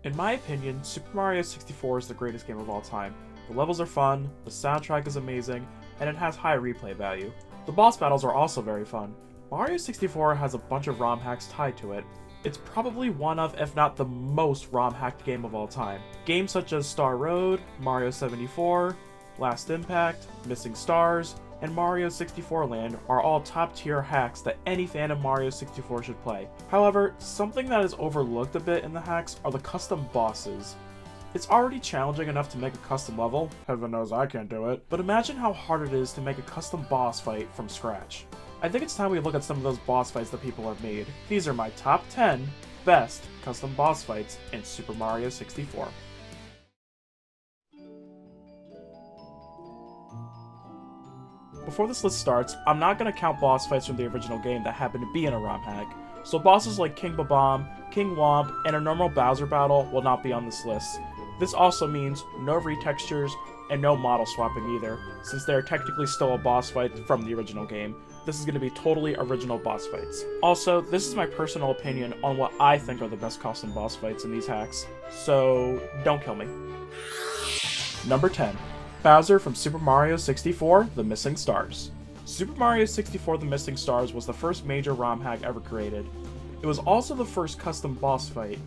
In my opinion, Super Mario 64 is the greatest game of all time. The levels are fun, the soundtrack is amazing, and it has high replay value. The boss battles are also very fun. Mario 64 has a bunch of ROM hacks tied to it. It's probably one of, if not the most ROM-hacked game of all time. Games such as Star Road, Mario 74, Last Impact, Missing Stars, and Mario 64 Land are all top-tier hacks that any fan of Mario 64 should play. However, something that is overlooked a bit in the hacks are the custom bosses. It's already challenging enough to make a custom level, heaven knows I can't do it, but imagine how hard it is to make a custom boss fight from scratch. I think it's time we look at some of those boss fights that people have made. These are my top 10 best custom boss fights in Super Mario 64. Before this list starts, I'm not going to count boss fights from the original game that happen to be in a ROM hack, so bosses like King Babam, King Womp, and a normal Bowser battle will not be on this list. This also means no retextures and no model swapping either, since they are technically still a boss fight from the original game. This is going to be totally original boss fights. Also, this is my personal opinion on what I think are the best custom boss fights in these hacks, so don't kill me. Number 10. Bowser from Super Mario 64, The Missing Stars. Super Mario 64 The Missing Stars was the first major ROM hack ever created. It was also the first custom boss fight.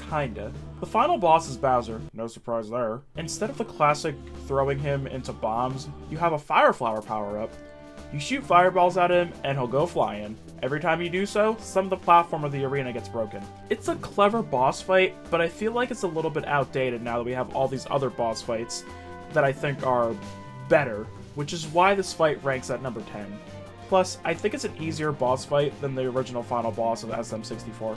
Kinda. The final boss is Bowser, no surprise there. Instead of the classic throwing him into bombs, you have a Fire Flower power-up. You shoot fireballs at him, and he'll go flying. Every time you do so, some of the platform of the arena gets broken. It's a clever boss fight, but I feel like it's a little bit outdated now that we have all these other boss fights that I think are better, which is why this fight ranks at number 10. Plus, I think it's an easier boss fight than the original final boss of SM64.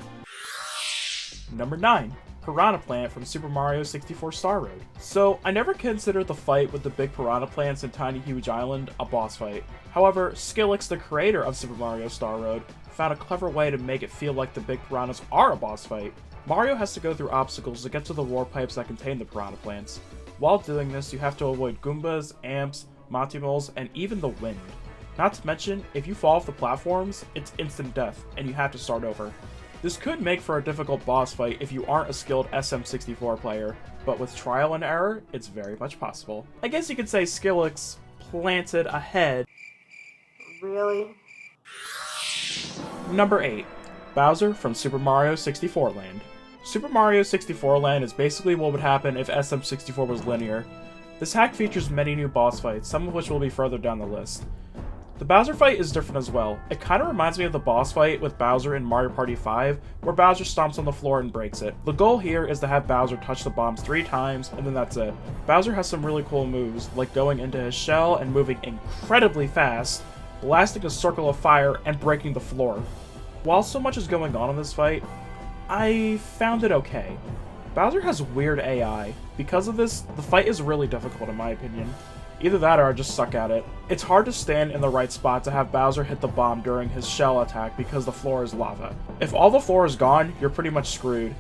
Number 9. Piranha Plant from Super Mario 64 Star Road. So, I never considered the fight with the big piranha plants in Tiny Huge Island a boss fight. However, Skillix, the creator of Super Mario Star Road, found a clever way to make it feel like the big piranhas are a boss fight. Mario has to go through obstacles to get to the war pipes that contain the piranha plants. While doing this, you have to avoid Goombas, Amps, Monty-Moles, and even the wind. Not to mention, if you fall off the platforms, it's instant death, and you have to start over. This could make for a difficult boss fight if you aren't a skilled SM64 player, but with trial and error, it's very much possible. I guess you could say Skillix planted ahead. Really? Number 8. Bowser from Super Mario 64 Land. Super Mario 64 Land is basically what would happen if SM64 was linear. This hack features many new boss fights, some of which will be further down the list. The Bowser fight is different as well. It kinda reminds me of the boss fight with Bowser in Mario Party 5, where Bowser stomps on the floor and breaks it. The goal here is to have Bowser touch the bombs 3 times, and then that's it. Bowser has some really cool moves, like going into his shell and moving incredibly fast, blasting a circle of fire, and breaking the floor. While so much is going on in this fight, I found it okay. Bowser has weird AI. Because of this, the fight is really difficult in my opinion. Either that or I just suck at it. It's hard to stand in the right spot to have Bowser hit the bomb during his shell attack because the floor is lava. If all the floor is gone, you're pretty much screwed.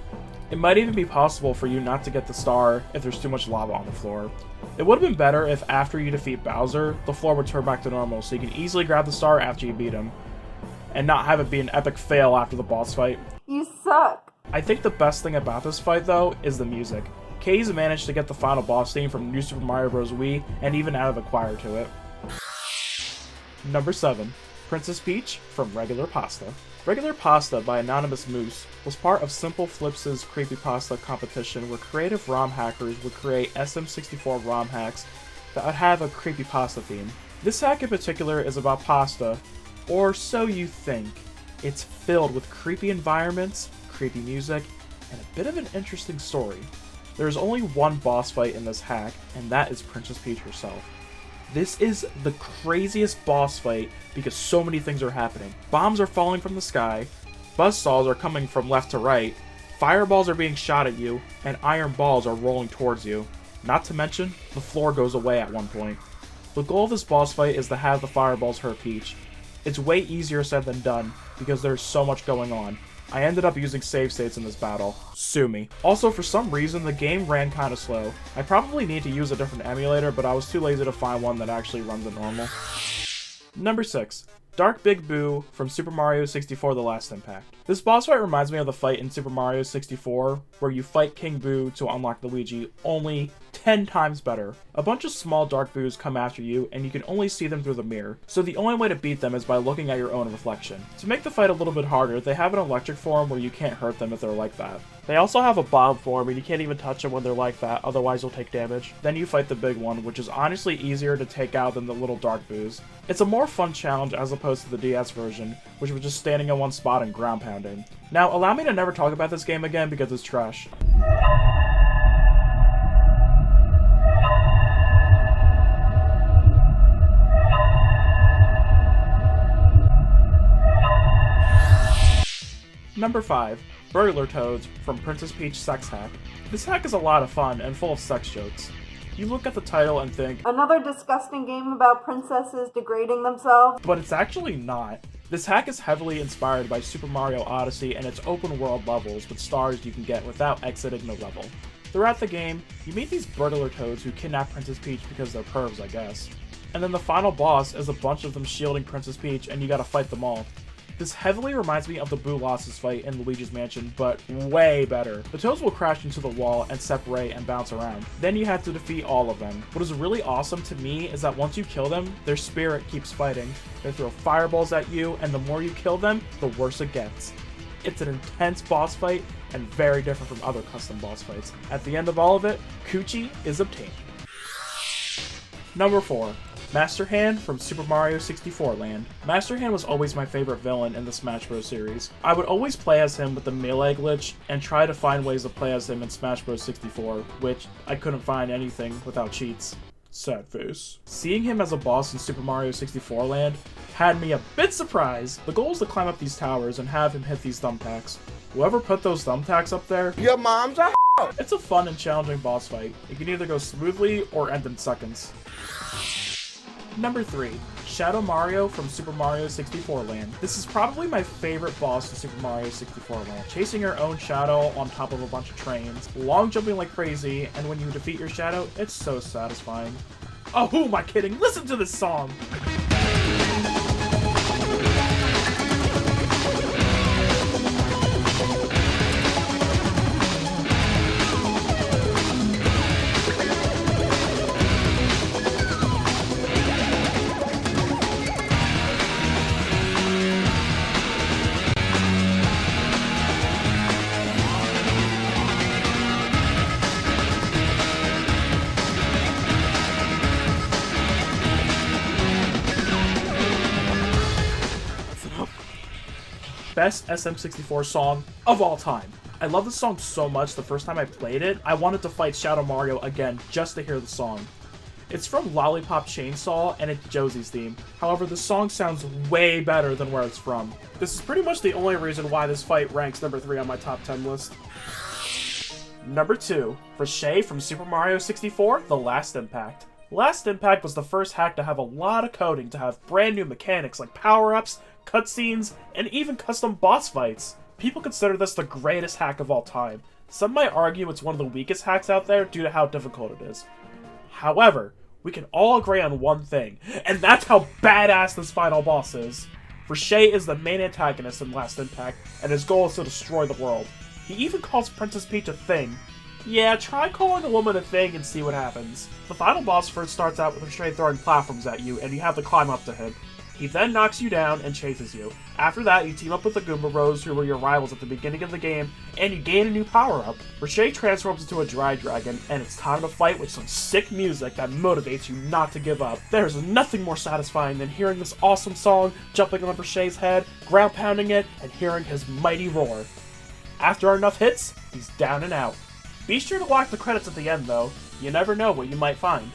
It might even be possible for you not to get the star if there's too much lava on the floor. It would have been better if after you defeat Bowser, the floor would turn back to normal so you can easily grab the star after you beat him, and not have it be an epic fail after the boss fight. You suck. I think the best thing about this fight though is the music. K's managed to get the final boss theme from New Super Mario Bros. Wii, and even added a choir to it. Number 7. Princess Peach from Regular Pasta. Regular Pasta by Anonymous Moose was part of Simple Flips' creepypasta competition where creative ROM hackers would create SM64 ROM hacks that would have a creepypasta theme. This hack in particular is about pasta, or so you think. It's filled with creepy environments, creepy music, and a bit of an interesting story. There is only one boss fight in this hack, and that is Princess Peach herself. This is the craziest boss fight because so many things are happening. Bombs are falling from the sky, buzzsaws are coming from left to right, fireballs are being shot at you, and iron balls are rolling towards you. Not to mention, the floor goes away at one point. The goal of this boss fight is to have the fireballs hurt Peach. It's way easier said than done because there's so much going on. I ended up using save states in this battle. Sue me. Also, for some reason, the game ran kinda slow. I probably need to use a different emulator, but I was too lazy to find one that actually runs it normal. Number 6. Dark Big Boo from Super Mario 64 The Last Impact. This boss fight reminds me of the fight in Super Mario 64, where you fight King Boo to unlock Luigi, only 10 times better. A bunch of small Dark Boos come after you, and you can only see them through the mirror, so the only way to beat them is by looking at your own reflection. To make the fight a little bit harder, they have an electric form where you can't hurt them if they're like that. They also have a bomb form, and you can't even touch them when they're like that, otherwise you'll take damage. Then you fight the big one, which is honestly easier to take out than the little Dark Boos. It's a more fun challenge as opposed to the DS version, which was just standing in one spot and ground pounding. Now, allow me to never talk about this game again because it's trash. Number 5. Burglar Toads from Princess Peach Sex Hack. This hack is a lot of fun and full of sex jokes. You look at the title and think, another disgusting game about princesses degrading themselves? but it's actually not. This hack is heavily inspired by Super Mario Odyssey and its open world levels with stars you can get without exiting the level. Throughout the game, you meet these burglar toads who kidnap Princess Peach because they're pervs, I guess. And then the final boss is a bunch of them shielding Princess Peach and you gotta fight them all. This heavily reminds me of the Boo Losses fight in Luigi's Mansion, but way better. The toads will crash into the wall and separate and bounce around. Then you have to defeat all of them. What is really awesome to me is that once you kill them, their spirit keeps fighting. They throw fireballs at you, and the more you kill them, the worse it gets. It's an intense boss fight, and very different from other custom boss fights. At the end of all of it, Coochie is obtained. Number 4. Master Hand from Super Mario 64 Land. Master Hand was always my favorite villain in the Smash Bros. Series. I would always play as him with the melee glitch and try to find ways to play as him in Smash Bros. 64, which I couldn't find anything without cheats. Sad face. Seeing him as a boss in Super Mario 64 Land had me a bit surprised. The goal is to climb up these towers and have him hit these thumbtacks. Whoever put those thumbtacks up there, your mom's a it's a fun and challenging boss fight. It can either go smoothly or end in seconds. Number 3. Shadow Mario from Super Mario 64 Land. This is probably my favorite boss in Super Mario 64 Land. Chasing your own shadow on top of a bunch of trains, long jumping like crazy, and when you defeat your shadow, it's so satisfying. Oh, who am I kidding? Listen to this song! Best SM64 song of all time. I love this song so much the first time I played it, I wanted to fight Shadow Mario again just to hear the song. It's from Lollipop Chainsaw and it's Josie's theme. However, the song sounds way better than where it's from. This is pretty much the only reason why this fight ranks number 3 on my top 10 list. Number 2. Shay from Super Mario 64, The Last Impact. Last Impact was the first hack to have a lot of coding to have brand new mechanics like power-ups, cutscenes, and even custom boss fights. People consider this the greatest hack of all time. Some might argue it's one of the weakest hacks out there due to how difficult it is. However, we can all agree on one thing, and that's how badass this final boss is. Shay is the main antagonist in Last Impact, and his goal is to destroy the world. He even calls Princess Peach a thing. Yeah, try calling a woman a thing and see what happens. The final boss first starts out with Shay throwing platforms at you, and you have to climb up to him. He then knocks you down and chases you. After that, you team up with the Goomba Bros, who were your rivals at the beginning of the game, and you gain a new power-up. Shay transforms into a dry dragon, and it's time to fight with some sick music that motivates you not to give up. There's nothing more satisfying than hearing this awesome song, jumping on Shay's head, ground pounding it, and hearing his mighty roar. After enough hits, he's down and out. Be sure to watch the credits at the end though, you never know what you might find.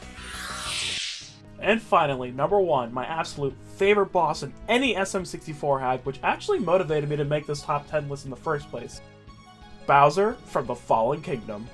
And finally, number 1, my absolute favorite boss in any SM64 hack, which actually motivated me to make this top 10 list in the first place. Bowser from the Fallen Kingdom.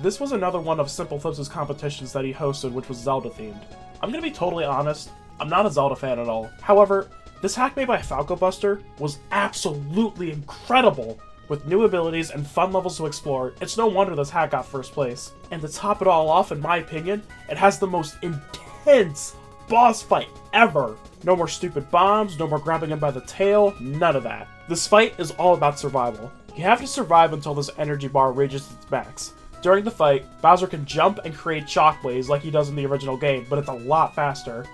This was another one of Simple Flips' competitions that he hosted, which was Zelda themed. I'm gonna be totally honest, I'm not a Zelda fan at all. However, this hack made by Falco Buster was absolutely incredible. With new abilities and fun levels to explore, it's no wonder this hack got first place. And to top it all off, in my opinion, it has the most intense boss fight ever. No more stupid bombs, no more grabbing him by the tail, none of that. This fight is all about survival. You have to survive until this energy bar reaches its max. During the fight, Bowser can jump and create shockwaves like he does in the original game, but it's a lot faster.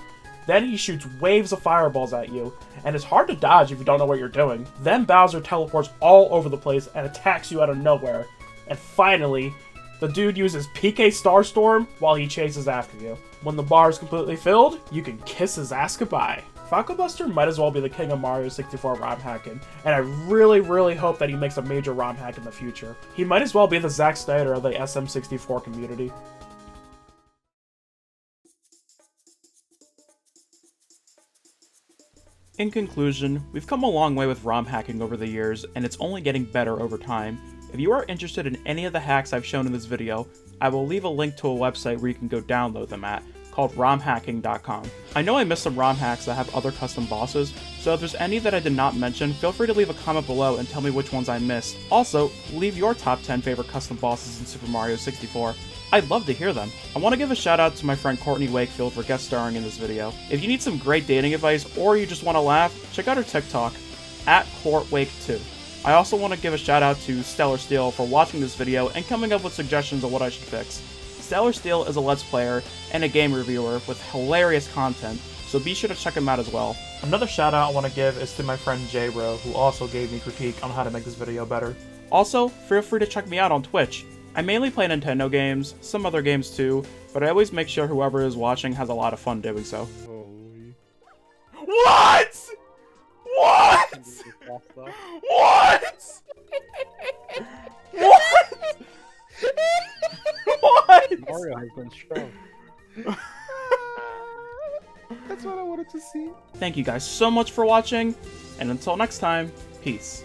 Then he shoots waves of fireballs at you, and it's hard to dodge if you don't know what you're doing. Then Bowser teleports all over the place and attacks you out of nowhere. And finally, the dude uses PK Starstorm while he chases after you. When the bar is completely filled, you can kiss his ass goodbye. Falco Buster might as well be the king of Mario 64 ROM hacking, and I really hope that he makes a major ROM hack in the future. He might as well be the Zack Snyder of the SM64 community. In conclusion, we've come a long way with ROM hacking over the years, and it's only getting better over time. If you are interested in any of the hacks I've shown in this video, I will leave a link to a website where you can go download them at, called romhacking.com. I know I missed some ROM hacks that have other custom bosses, so if there's any that I did not mention, feel free to leave a comment below and tell me which ones I missed. Also, leave your top 10 favorite custom bosses in Super Mario 64. I'd love to hear them. I want to give a shout out to my friend Courtney Wakefield for guest starring in this video. If you need some great dating advice or you just want to laugh, check out her TikTok, @CourtWake2. I also want to give a shout out to Stelersteel for watching this video and coming up with suggestions on what I should fix. Stelersteel is a Let's Player and a game reviewer with hilarious content, so be sure to check him out as well. Another shout out I want to give is to my friend J-Bro, who also gave me critique on how to make this video better. Also, feel free to check me out on Twitch. I mainly play Nintendo games, some other games too, but I always make sure whoever is watching has a lot of fun doing so. Holy. What?! What?! What?! What?! What?! Mario has been strong. That's what I wanted to see. Thank you guys so much for watching, and until next time, peace.